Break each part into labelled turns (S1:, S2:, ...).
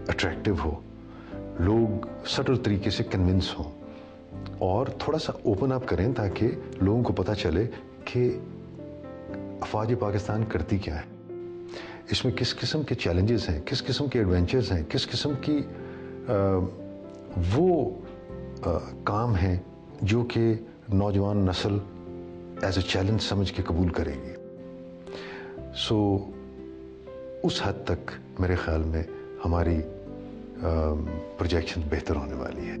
S1: Attractive ہو, لوگ still طریقے سے کنونس ہوں, اور تھوڑا سا اوپن اپ کریں تاکہ لوگوں کو پتہ چلے کہ افواج پاکستان کرتی کیا ہے, اس میں کس قسم کے چیلنجز ہیں, کس قسم کے ایڈونچرز ہیں, کس قسم کی وہ کام ہیں جو کہ نوجوان نسل ایز اے چیلنج سمجھ کے قبول کرے گی. سو اس حد تک میرے خیال میں ہماری پروجیکشن بہتر ہونے والی ہے.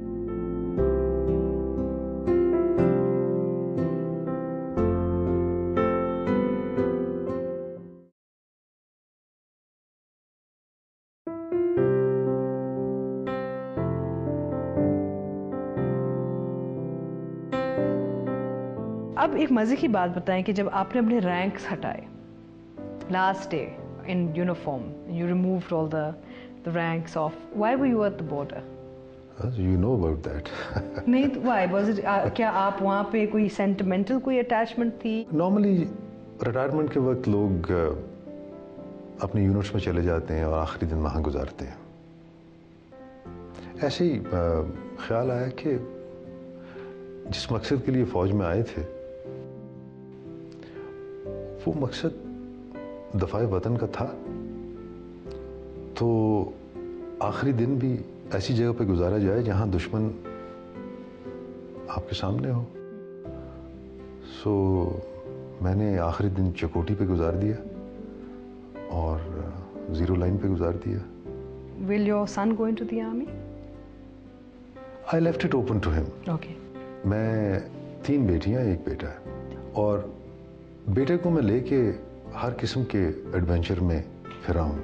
S2: اب ایک مزے کی بات بتائیں کہ جب آپ نے اپنے رینکس ہٹائے last day in uniform, you removed all the ranks off, why were you at the border?
S1: You know about that.
S2: نہیں, why was it, کیا آپ وہاں پہ کوئی سینٹیمنٹل کوئی اٹیچمنٹ تھی؟
S1: نارملی ریٹائرمنٹ کے وقت لوگ اپنے یونٹس میں چلے جاتے ہیں اور آخری دن وہاں گزارتے ہیں. ایسے ہی خیال آیا کہ جس مقصد کے لیے فوج میں آئے تھے وہ مقصد دفاع وطن کا تھا, تو آخری دن بھی ایسی جگہ پہ گزارا جائے جہاں دشمن آپ کے سامنے ہو. سو میں نے آخری دن چکوٹی پہ گزار دیا اور زیرو لائن پہ گزار دیا.
S2: Will your son go into the army?
S1: I left it open to him.
S2: Okay.
S1: میں 3 بیٹیاں 1 بیٹا ہے, اور بیٹے کو میں لے کے ہر قسم کے ایڈونچر میں پھرا ہوں.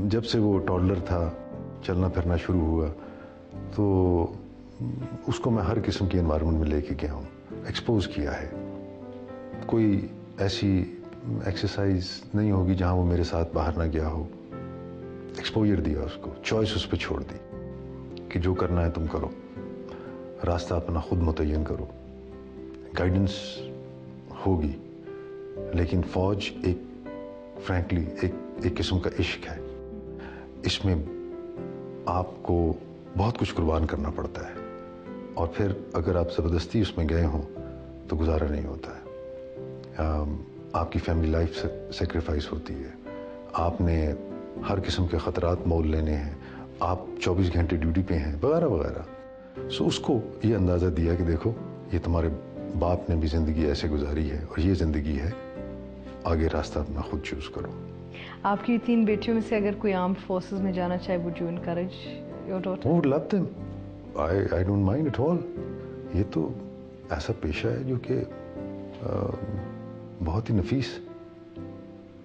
S1: جب سے وہ ٹولر تھا, چلنا پھرنا شروع ہوا, تو اس کو میں ہر قسم کی انوائرمنٹ میں لے کے گیا ہوں, ایکسپوز کیا ہے. کوئی ایسی ایکسرسائز نہیں ہوگی جہاں وہ میرے ساتھ باہر نہ گیا ہو. ایکسپوجر دیا اس کو, چوائس اس پہ چھوڑ دی کہ جو کرنا ہے تم کرو, راستہ اپنا خود متعین کرو. گائیڈنس ہوگی, لیکن فوج ایک فرینکلی ایک قسم کا عشق ہے. اس میں آپ کو بہت کچھ قربان کرنا پڑتا ہے, اور پھر اگر آپ زبردستی اس میں گئے ہوں تو گزارا نہیں ہوتا ہے. آپ کی فیملی لائف سیکریفائس ہوتی ہے, آپ نے ہر قسم کے خطرات مول لینے ہیں, آپ 24 گھنٹے ڈیوٹی پہ ہیں, وغیرہ وغیرہ. سو اس کو یہ اندازہ دیا کہ دیکھو یہ تمہارے باپ نے بھی زندگی ایسے گزاری ہے اور یہ زندگی ہے, آگے راستہ اپنا خود چوز کرو.
S2: آپ کی 3 بیٹیوں میں سے اگر کوئی آرمڈ فورسز میں جانا چاہے, would you encourage your daughter?
S1: I would love them. I don't mind at all. یہ تو ایسا پیشہ ہے جو کہ بہت ہی نفیس,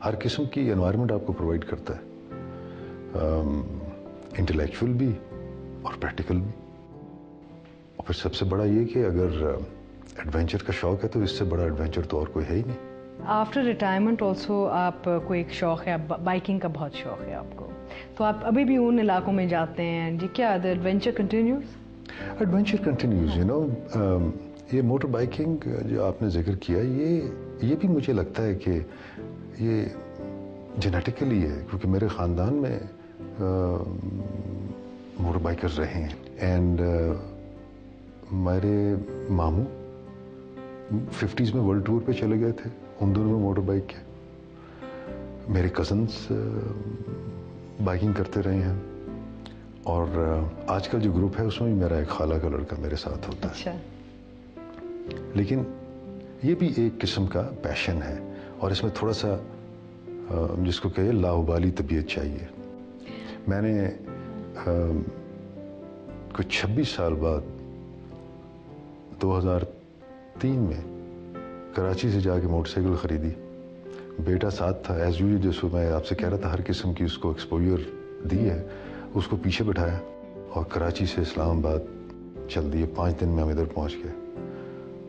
S1: ہر قسم کی انوائرمنٹ آپ کو پرووائڈ کرتا ہے, انٹلیکچوئل بھی اور پریکٹیکل بھی. اور پھر سب سے بڑا یہ کہ اگر ایڈونچر کا شوق ہے تو اس سے بڑا ایڈونچر تو اور کوئی ہے ہی نہیں.
S2: آفٹر ریٹائرمنٹ آلسو آپ کو ایک شوق ہے, بائکنگ کا بہت شوق ہے آپ کو, تو آپ ابھی بھی ان علاقوں میں جاتے ہیں جی, کیا adventure continues?
S1: Adventure continues, you know. یہ موٹر بائکنگ جو آپ نے ذکر کیا, یہ بھی مجھے لگتا ہے کہ یہ جینیٹیکلی ہے, کیونکہ میرے خاندان میں موٹر بائکرز رہے ہیں. اینڈ میرے ماموں 50s میں ورلڈ ٹور پہ چلے گئے تھے, ان دونوں میں موٹر بائک کے. میرے کزنس بائکنگ کرتے رہے ہیں, اور آج کل جو گروپ ہے اس میں بھی میرا ایک خالہ کا لڑکا میرے ساتھ ہوتا ہے. لیکن یہ بھی ایک قسم کا پیشن ہے, اور اس میں تھوڑا سا جس کو کہے لاابالی طبیعت چاہیے. میں نے کچھ 26 سال بعد 2003 میں کراچی سے جا کے موٹر سائیکل خریدی. بیٹا ساتھ تھا, ایز یوزل جیسے میں آپ سے کہہ رہا تھا, ہر قسم کی اس کو ایکسپوجر دی ہے, اس کو پیچھے بٹھایا اور کراچی سے اسلام آباد چل دیے. 5 دن میں ہم ادھر پہنچ گئے.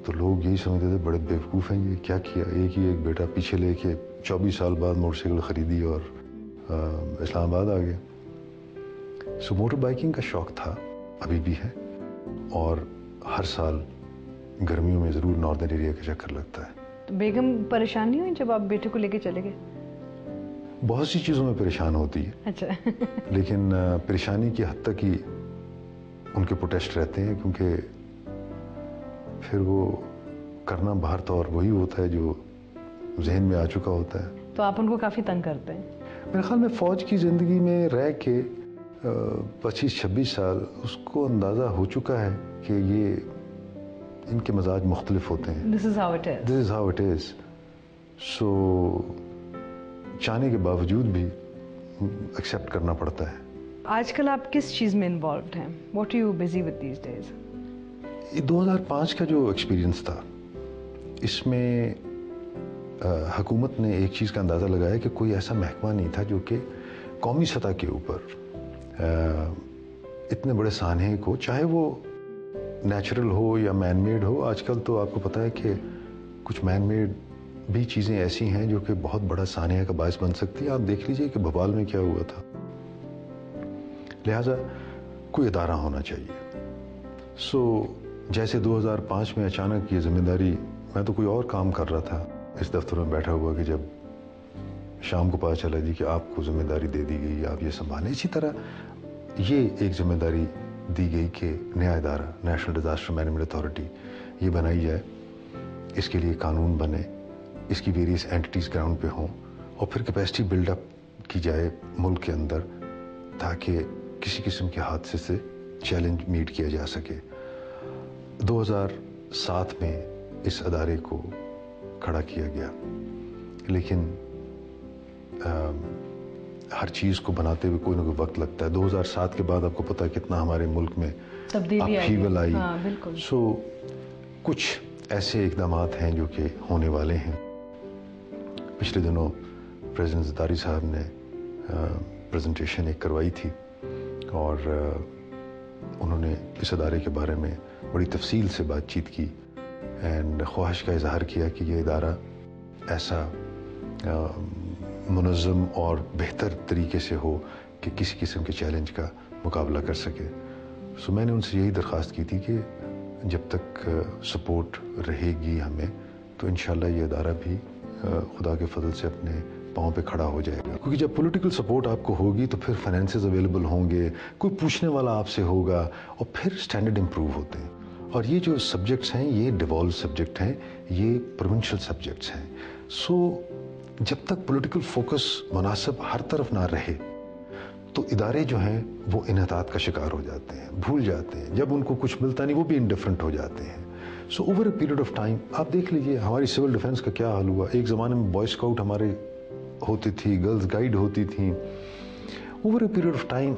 S1: تو لوگ یہی سمجھتے تھے بڑے بیوقوف ہیں, یہ کیا کیا, ایک بیٹا پیچھے لے کے 24 سال بعد موٹر سائیکل خریدی اور اسلام آباد آ گئے. سو موٹر بائکنگ کا شوق تھا, ابھی بھی ہے, اور ہر سال گرمیوں میں ضرور ناردرن ایریا کا چکر لگتا ہے.
S2: بیگم پریشان نہیں ہوئی جب آپ بیٹے کو لے کے چلے گئے؟
S1: بہت سی چیزوں میں پریشان ہوتی ہے.
S2: اچھا.
S1: لیکن پریشانی کی حد تک ہی ان کے پروٹیسٹ رہتے ہیں, کیونکہ پھر وہ کرنا باہر طور وہی ہوتا ہے جو ذہن میں آ چکا ہوتا ہے.
S2: تو آپ ان کو کافی تنگ کرتے ہیں.
S1: میرے خیال میں فوج کی زندگی میں رہ کے 25-26 سال اس کو اندازہ ہو چکا ہے کہ یہ ان کے مزاج مختلف ہوتے ہیں.
S2: This is how it is.
S1: This is how it is. So چاہنے کے باوجود بھی ایکسیپٹ کرنا پڑتا ہے.
S2: آج کل آپ کس چیز میں انوالوڈ ہیں؟ What are you busy with these days?
S1: یہ 2005 کا جو ایکسپیرینس تھا, اس میں حکومت نے ایک چیز کا اندازہ لگایا کہ کوئی ایسا محکمہ نہیں تھا جو کہ قومی سطح کے اوپر اتنے بڑے سانحے کو, چاہے وہ نیچرل ہو یا مین میڈ ہو. آج کل تو آپ کو پتہ ہے کہ کچھ مین میڈ بھی چیزیں ایسی ہیں جو کہ بہت بڑا سانحہ کا باعث بن سکتی ہیں. آپ دیکھ لیجئے کہ بھوپال میں کیا ہوا تھا. لہٰذا کوئی ادارہ ہونا چاہیے. جیسے 2005 میں اچانک یہ ذمہ داری, میں تو کوئی اور کام کر رہا تھا اس دفتر میں بیٹھا ہوا, کہ جب شام کو پتہ چلا جی کہ آپ کو ذمہ داری دے دی گئی, آپ یہ سنبھالیں. اسی طرح یہ ایک ذمہ داری دی گئی کہ نیا ادارہ نیشنل ڈیزاسٹر مینجمنٹ اتھارٹی یہ بنائی جائے, اس کے لیے قانون بنے, اس کی ویریس اینٹیز گراؤنڈ پہ ہوں, اور پھر کیپیسٹی بلڈ اپ کی جائے ملک کے اندر, تاکہ کسی قسم کے حادثے سے چیلنج میٹ کیا جا سکے. 2007 میں اس ادارے کو کھڑا کیا گیا, لیکن ہر چیز کو بناتے ہوئے کوئی نہ کوئی وقت لگتا ہے. 2007 کے بعد آپ کو پتا ہے کتنا ہمارے ملک میں اپہیول آئی. کچھ ایسے اقدامات ہیں جو کہ ہونے والے ہیں. پچھلے دنوں پریزیڈنٹ زرداری صاحب نے پریزنٹیشن ایک کروائی تھی, اور انہوں نے اس ادارے کے بارے میں بڑی تفصیل سے بات چیت کی, اینڈ خواہش کا اظہار کیا کہ یہ ادارہ ایسا منظم اور بہتر طریقے سے ہو کہ کسی قسم کے چیلنج کا مقابلہ کر سکے. میں نے ان سے یہی درخواست کی تھی کہ جب تک سپورٹ رہے گی ہمیں, تو انشاءاللہ یہ ادارہ بھی خدا کے فضل سے اپنے پاؤں پہ کھڑا ہو جائے گا. کیونکہ جب پولیٹیکل سپورٹ آپ کو ہوگی تو پھر فائنینسز اویلیبل ہوں گے, کوئی پوچھنے والا آپ سے ہوگا, اور پھر سٹینڈرڈ امپروو ہوتے ہیں. اور یہ جو سبجیکٹس ہیں یہ ڈیوالو سبجیکٹ ہیں, یہ پروونشل سبجیکٹس ہیں. جب تک پولیٹیکل فوکس مناسب ہر طرف نہ رہے تو ادارے جو ہیں وہ انحطاط کا شکار ہو جاتے ہیں, بھول جاتے ہیں. جب ان کو کچھ ملتا نہیں وہ بھی انڈیفرنٹ ہو جاتے ہیں. Over a period of time آپ دیکھ لیجئے ہماری سول ڈیفنس کا کیا حال ہوا. ایک زمانے میں بوائے اسکاؤٹ ہمارے ہوتی تھی, گرلز گائیڈ ہوتی تھیں. Over a period of time